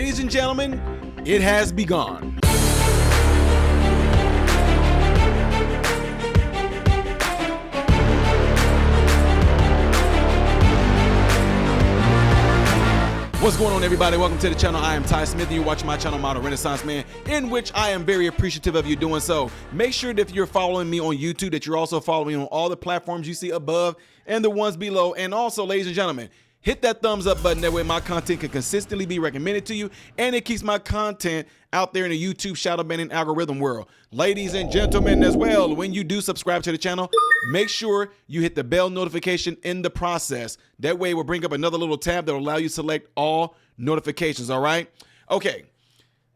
ladies and gentlemen, it has begun. What's going on, everybody? Welcome to the channel. I am Ty Smith, and you're watching my channel, Model Renaissance Man, in which I am very appreciative of you doing so. Make sure that if you're following me on YouTube, that you're also following me on all the platforms you see above and the ones below. And also, ladies and gentlemen, hit that thumbs up button. That way my content can consistently be recommended to you, and it keeps my content out there in the YouTube shadow banning algorithm world. Ladies and gentlemen as well, when you do subscribe to the channel, make sure you hit the bell notification in the process. That way we'll bring up another little tab that will allow you to select all notifications, all right? Okay,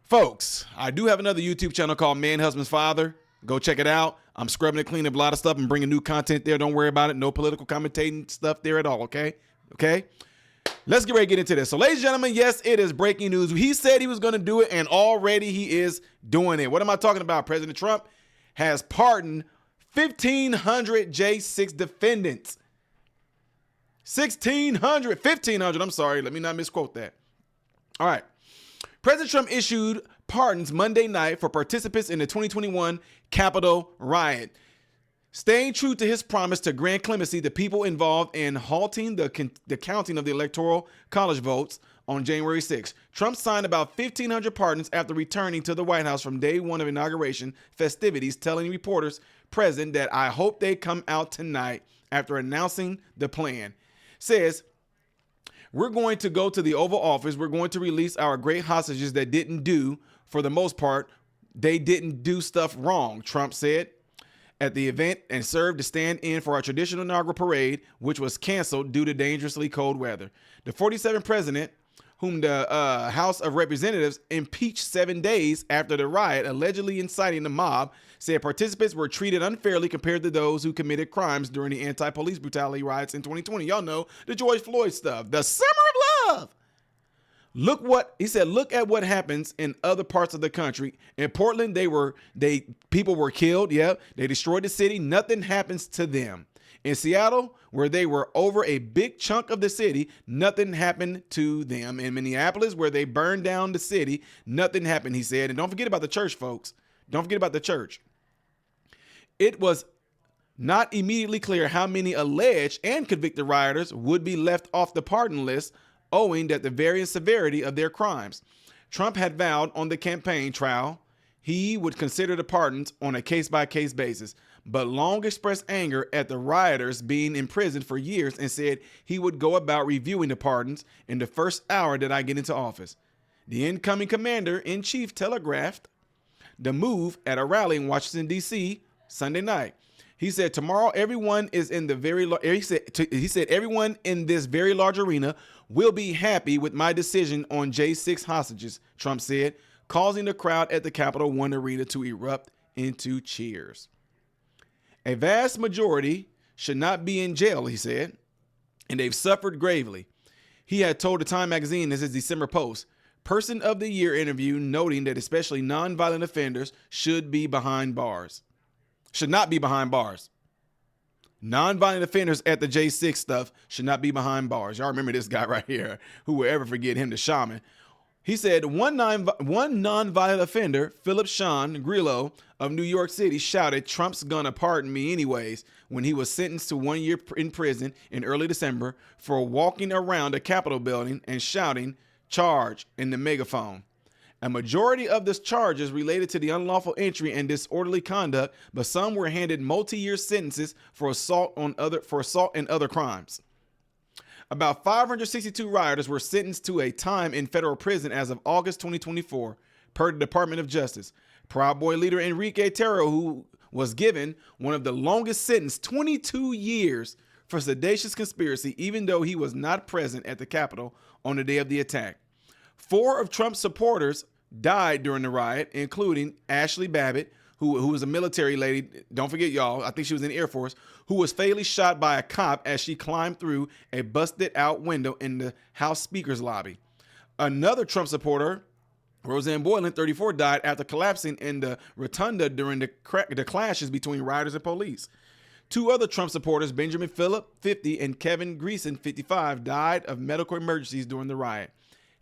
folks, I do have another YouTube channel called Man Husband's Father. Go check it out. I'm scrubbing and cleaning up a lot of stuff and bringing new content there. Don't worry about it. No political commentating stuff there at all, okay? Okay? Let's get ready to get into this. So, ladies and gentlemen, yes, it is breaking news. He said he was going to do it, and already he is doing it. What am I talking about? President Trump has pardoned 1,500 J6 defendants. 1,500, I'm sorry. Let me not misquote that. All right. President Trump issued pardons Monday night for participants in the 2021 Capitol riot, staying true to his promise to grant clemency to people involved in halting the counting of the Electoral College votes on January 6. Trump signed about 1,500 pardons after returning to the White House from day one of inauguration festivities, telling reporters present that I hope they come out tonight after announcing the plan. Says, we're going to go to the Oval Office. We're going to release our great hostages that didn't do, for the most part, they didn't do stuff wrong, Trump said at the event, and served to stand in for our traditional inaugural parade, which was canceled due to dangerously cold weather. The 47th president, whom the House of Representatives impeached 7 days after the riot, allegedly inciting the mob, said participants were treated unfairly compared to those who committed crimes during the anti-police brutality riots in 2020. Y'all know the George Floyd stuff, the summer of love. He said, look at what happens in other parts of the country. In Portland, people were killed. Yeah, they destroyed the city. Nothing happens to them. In Seattle, where they were over a big chunk of the city, nothing happened to them. In Minneapolis, where they burned down the city, nothing happened, he said. And don't forget about the church, folks. Don't forget about the church. It was not immediately clear how many alleged and convicted rioters would be left off the pardon list, owing to the varying severity of their crimes. Trump had vowed on the campaign trail he would consider the pardons on a case-by-case basis, but long expressed anger at the rioters being imprisoned for years and said he would go about reviewing the pardons in the first hour that I get into office. The incoming commander-in-chief telegraphed the move at a rally in Washington, D.C. Sunday night. He said, tomorrow, everyone is in the he said, everyone in this very large arena will be happy with my decision on J6 hostages, Trump said, causing the crowd at the Capitol One Arena to erupt into cheers. A vast majority should not be in jail, he said, and they've suffered gravely. He had told the Time magazine, this is December Post, Person of the Year interview, noting that especially nonviolent offenders should be behind bars. Should not be behind bars. Nonviolent offenders at the J6 stuff should not be behind bars. Y'all remember this guy right here. Who will ever forget him, the shaman? He said one nonviolent offender, Philip Sean Grillo of New York City, shouted, Trump's gonna pardon me anyways, when he was sentenced to 1 year in prison in early December for walking around a Capitol building and shouting, charge, in the megaphone. A majority of the charges related to the unlawful entry and disorderly conduct, but some were handed multi-year sentences for assault and other crimes. About 562 rioters were sentenced to a time in federal prison as of August 2024, per the Department of Justice. Proud Boy leader Enrique Tarrio, who was given one of the longest sentences, 22 years, for seditious conspiracy, even though he was not present at the Capitol on the day of the attack. 4 of Trump's supporters died during the riot, including Ashley Babbitt, who was a military lady. Don't forget, y'all, I think she was in the Air Force, who was fatally shot by a cop as she climbed through a busted out window in the House Speaker's lobby. Another Trump supporter, Roseanne Boylan, 34, died after collapsing in the rotunda during the clashes between rioters and police. 2 other Trump supporters, Benjamin Phillip, 50, and Kevin Greason, 55, died of medical emergencies during the riot.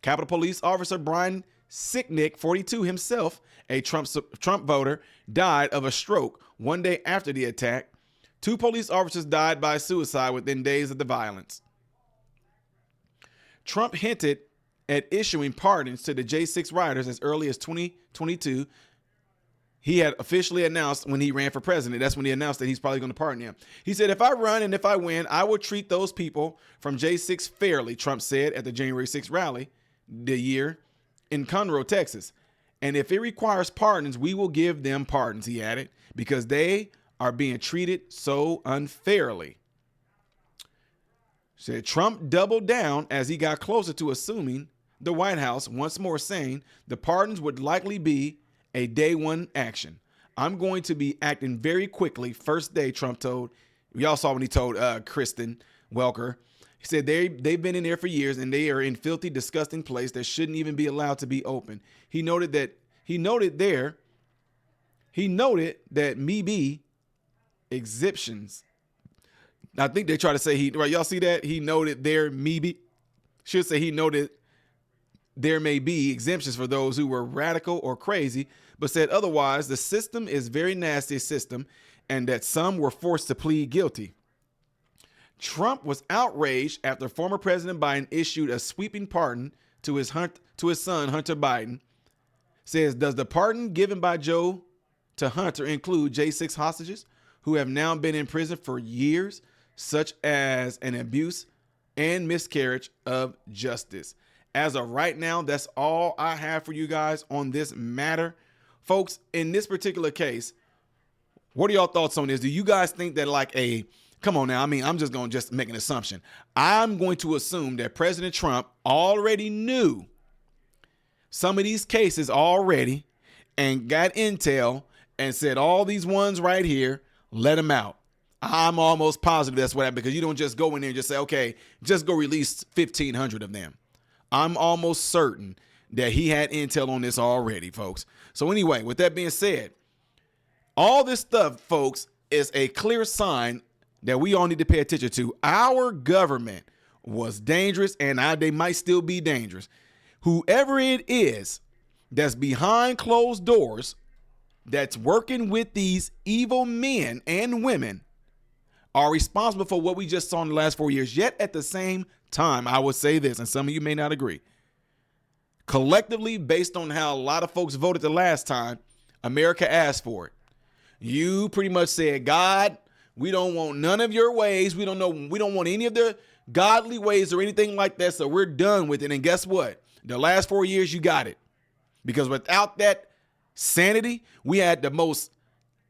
Capitol Police Officer Brian Sicknick, 42, himself a Trump voter, died of a stroke one day after the attack. 2 police officers died by suicide within days of the violence. Trump hinted at issuing pardons to the J6 rioters as early as 2022. He had officially announced when he ran for president. That's when he announced that he's probably going to pardon him. He said, if I run and if I win, I will treat those people from J6 fairly, Trump said at the January 6th rally the year in Conroe, Texas. And if it requires pardons, we will give them pardons, he added, because they are being treated so unfairly. Said Trump doubled down as he got closer to assuming the White House, once more saying the pardons would likely be a day one action. I'm going to be acting very quickly. First day, Trump told. Y'all saw when he told Kristen Welker. He said they've been in there for years and they are in filthy, disgusting place that shouldn't even be allowed to be open. He noted that maybe exemptions. I think they try to say right. Y'all see that? He noted there maybe should say he noted there may be exemptions for those who were radical or crazy, but said otherwise the system is very nasty system and that some were forced to plead guilty. Trump was outraged after former President Biden issued a sweeping pardon to his son, Hunter Biden. Says, does the pardon given by Joe to Hunter include J6 hostages who have now been in prison for years, such as an abuse and miscarriage of justice? As of right now, that's all I have for you guys on this matter. Folks, in this particular case, what are y'all thoughts on this? Do you guys think that come on now, I'm just going to just make an assumption. I'm going to assume that President Trump already knew some of these cases already and got intel and said all these ones right here, let them out. I'm almost positive that's what happened because you don't just go in there and just say, okay, just go release 1,500 of them. I'm almost certain that he had intel on this already, folks. So anyway, with that being said, all this stuff, folks, is a clear sign that we all need to pay attention to. Our government was dangerous and they might still be dangerous. Whoever it is that's behind closed doors, that's working with these evil men and women are responsible for what we just saw in the last 4 years. Yet at the same time, I would say this, and some of you may not agree. Collectively, based on how a lot of folks voted the last time, America asked for it. You pretty much said, God, we don't want none of your ways. We don't want any of the godly ways or anything like that. So we're done with it. And guess what? The last 4 years, you got it. Because without that sanity, we had the most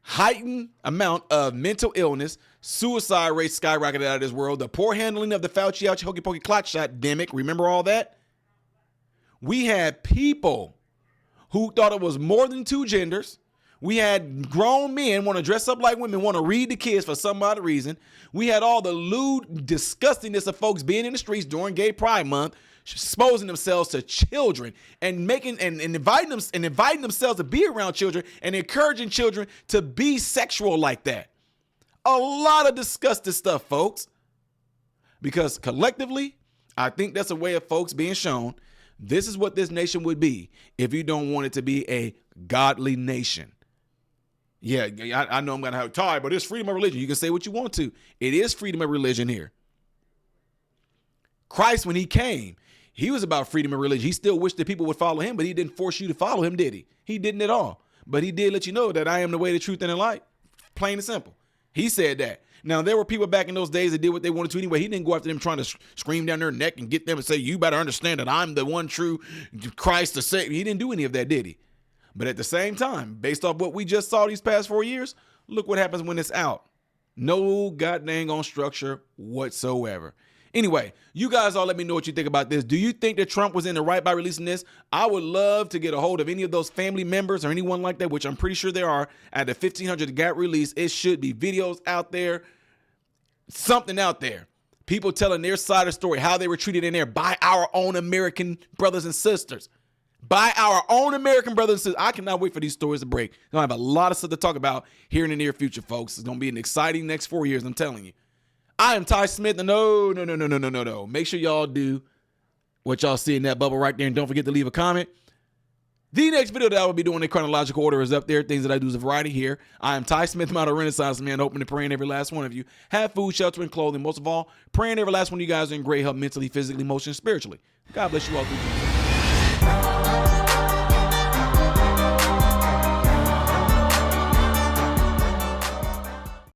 heightened amount of mental illness, suicide rates skyrocketed out of this world, the poor handling of the Fauci hokey pokey clock shot demic. Remember all that? We had people who thought it was more than two genders. We had grown men want to dress up like women, want to read the kids for some odd reason. We had all the lewd disgustingness of folks being in the streets during Gay Pride Month, exposing themselves to children and inviting themselves to be around children and encouraging children to be sexual like that. A lot of disgusting stuff, folks. Because collectively, I think that's a way of folks being shown this is what this nation would be if you don't want it to be a godly nation. Yeah, I know I'm going to have a tie, but it's freedom of religion. You can say what you want to. It is freedom of religion here. Christ, when he came, he was about freedom of religion. He still wished that people would follow him, but he didn't force you to follow him, did he? He didn't at all. But he did let you know that I am the way, the truth, and the light. Plain and simple. He said that. Now, there were people back in those days that did what they wanted to anyway. He didn't go after them trying to scream down their neck and get them and say, you better understand that I'm the one true Christ to save. He didn't do any of that, did he? But at the same time, based off what we just saw these past 4 years, look what happens when it's out. No goddamn on structure whatsoever. Anyway, you guys all let me know what you think about this. Do you think that Trump was in the right by releasing this? I would love to get a hold of any of those family members or anyone like that, which I'm pretty sure there are. At the 1,500 that got released, it should be videos out there, something out there. People telling their side of the story, how they were treated in there by our own American brothers and sisters. By our own American brothers and sisters. I cannot wait for these stories to break. We're going to have a lot of stuff to talk about here in the near future, folks. It's going to be an exciting next 4 years, I'm telling you. I am Ty Smith. No. Make sure y'all do what y'all see in that bubble right there. And don't forget to leave a comment. The next video that I will be doing in chronological order is up there. Things that I do is a variety here. I am Ty Smith, model Renaissance man, hoping and praying every last one of you have food, shelter, and clothing. Most of all, praying every last one of you guys are in great health mentally, physically, emotionally, spiritually. God bless you all.